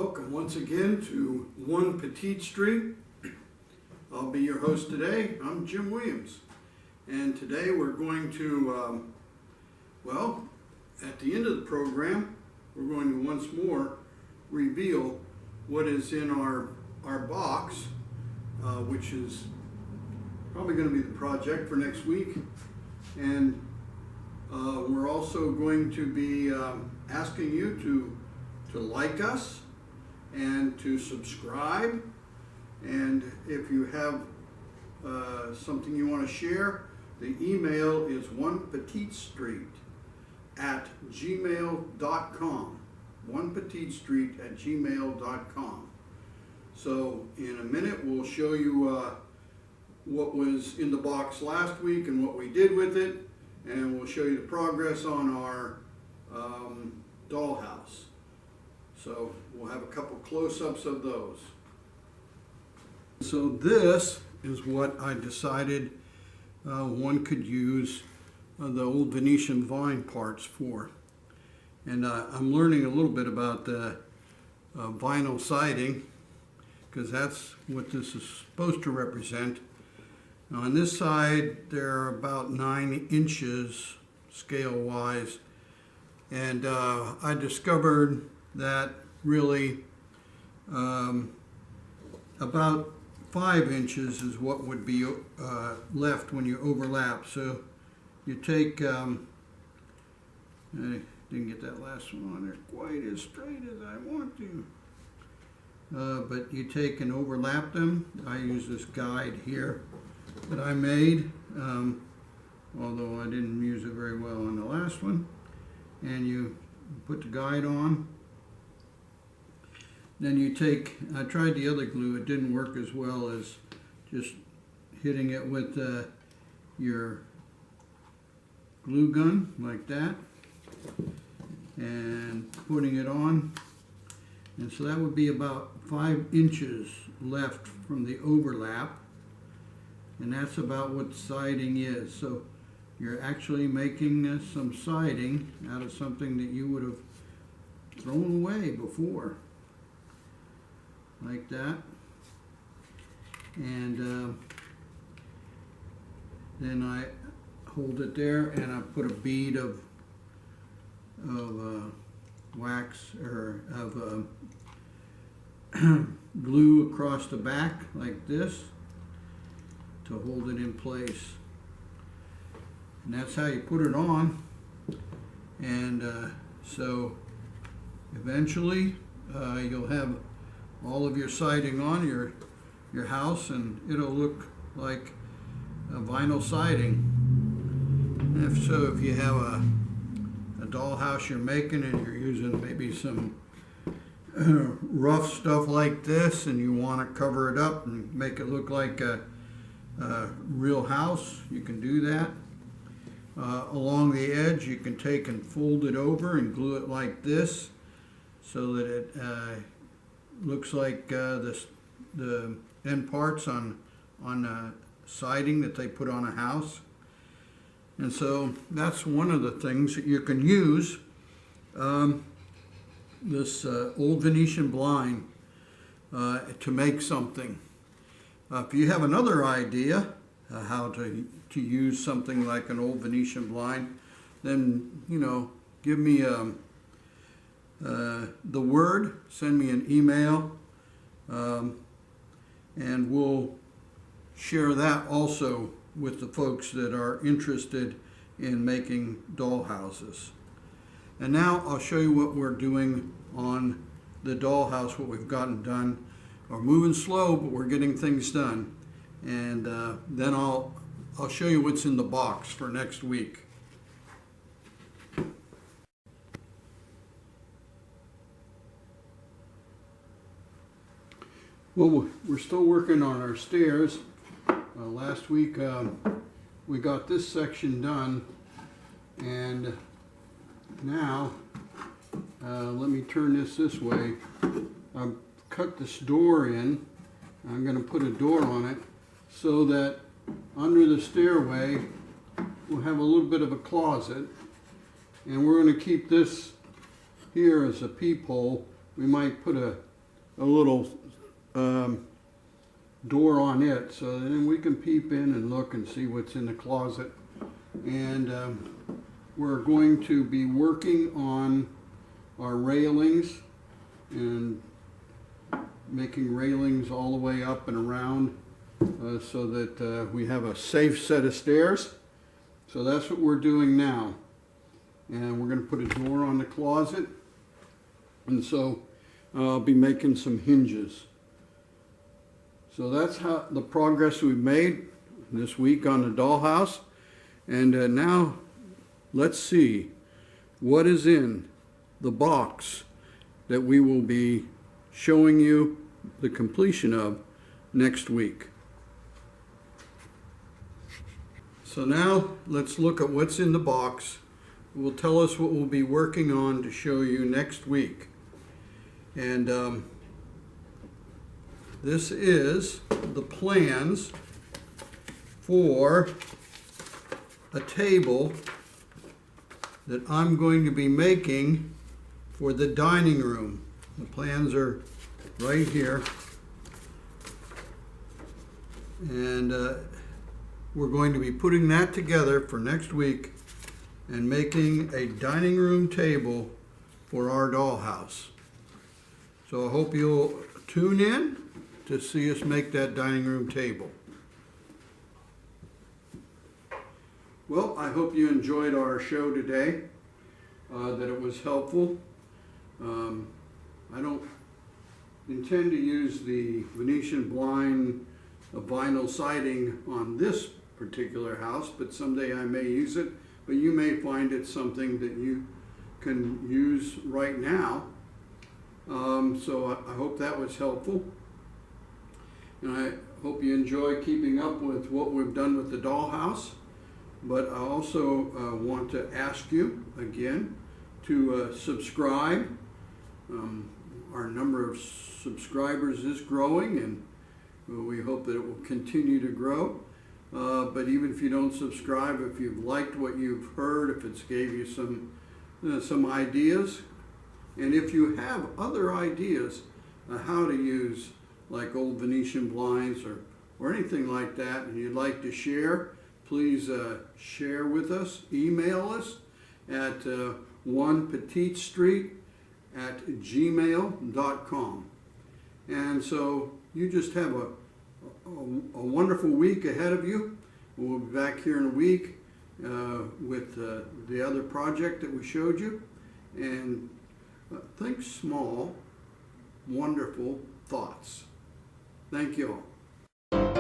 Welcome once again to 1 Petite Street. I'll be your host today. I'm Jim Williams. And today we're going to, at the end of the program, we're going to once more reveal what is in our box, which is probably going to be the project for next week. And we're also going to be asking you to like us and to subscribe, and if you have something you want to share, the email is onepetitestreet@gmail.com. onepetitestreet@gmail.com. So in a minute we'll show you what was in the box last week and what we did with it, and we'll show you the progress on our dollhouse. So we'll have a couple close-ups of those. So this is what I decided one could use the old Venetian blind parts for. And I'm learning a little bit about the vinyl siding, because that's what this is supposed to represent. Now on this side they're about 9 inches scale-wise, and I discovered that really about 5 inches is what would be left when you overlap. So you take, I didn't get that last one on there quite as straight as I want to, but you take and overlap them. I use this guide here that I made, although I didn't use it very well on the last one. And you put the guide on. Then you take, I tried the other glue, it didn't work as well as just hitting it with your glue gun like that and putting it on. And so that would be about 5 inches left from the overlap, and that's about what siding is. So you're actually making some siding out of something that you would have thrown away before, like that. And then I hold it there and I put a bead of wax or of glue across the back like this to hold it in place. And that's how you put it on. And so eventually you'll have all of your siding on your house, and it'll look like a vinyl siding. And if you have a dollhouse you're making and you're using maybe some rough stuff like this, and you want to cover it up and make it look like a real house, you can do that. Along the edge you can take and fold it over and glue it like this so that it looks like the end parts on siding that they put on a house. And so that's one of the things that you can use this old Venetian blind to make something. If you have another idea how to use something like an old Venetian blind, then give me the word, send me an email, and we'll share that also with the folks that are interested in making dollhouses. And now I'll show you what we're doing on the dollhouse, what we've gotten done. We're moving slow, but we're getting things done. And then I'll show you what's in the box for next week. Well, we're still working on our stairs. Last week we got this section done, and now let me turn this way. I've cut this door in. I'm going to put a door on it so that under the stairway we'll have a little bit of a closet, and we're going to keep this here as a peephole. We might put a a little door on it, so then we can peep in and look and see what's in the closet. And we're going to be working on our railings and making railings all the way up and around so that we have a safe set of stairs. So that's what we're doing now. And we're going to put a door on the closet. And so I'll be making some hinges. So that's how the progress we've made this week on the dollhouse. And now let's see what is in the box that we will be showing you the completion of next week. So now let's look at what's in the box. It will tell us what we'll be working on to show you next week. And this is the plans for a table that I'm going to be making for the dining room. The plans are right here. And we're going to be putting that together for next week and making a dining room table for our dollhouse. So I hope you'll tune in to see us make that dining room table. Well, I hope you enjoyed our show today, that it was helpful. I don't intend to use the Venetian blind vinyl siding on this particular house, but someday I may use it. But you may find it something that you can use right now. So I hope that was helpful. And I hope you enjoy keeping up with what we've done with the dollhouse. But I also want to ask you again to subscribe. Our number of subscribers is growing, and we hope that it will continue to grow. But even if you don't subscribe, if you've liked what you've heard, if it's gave you some ideas, and if you have other ideas how to use like old Venetian blinds or anything like that, and you'd like to share, please share with us. Email us at onepetitestreet@gmail.com. And so you just have a wonderful week ahead of you. We'll be back here in a week with the other project that we showed you. And think small, wonderful thoughts. Thank you all.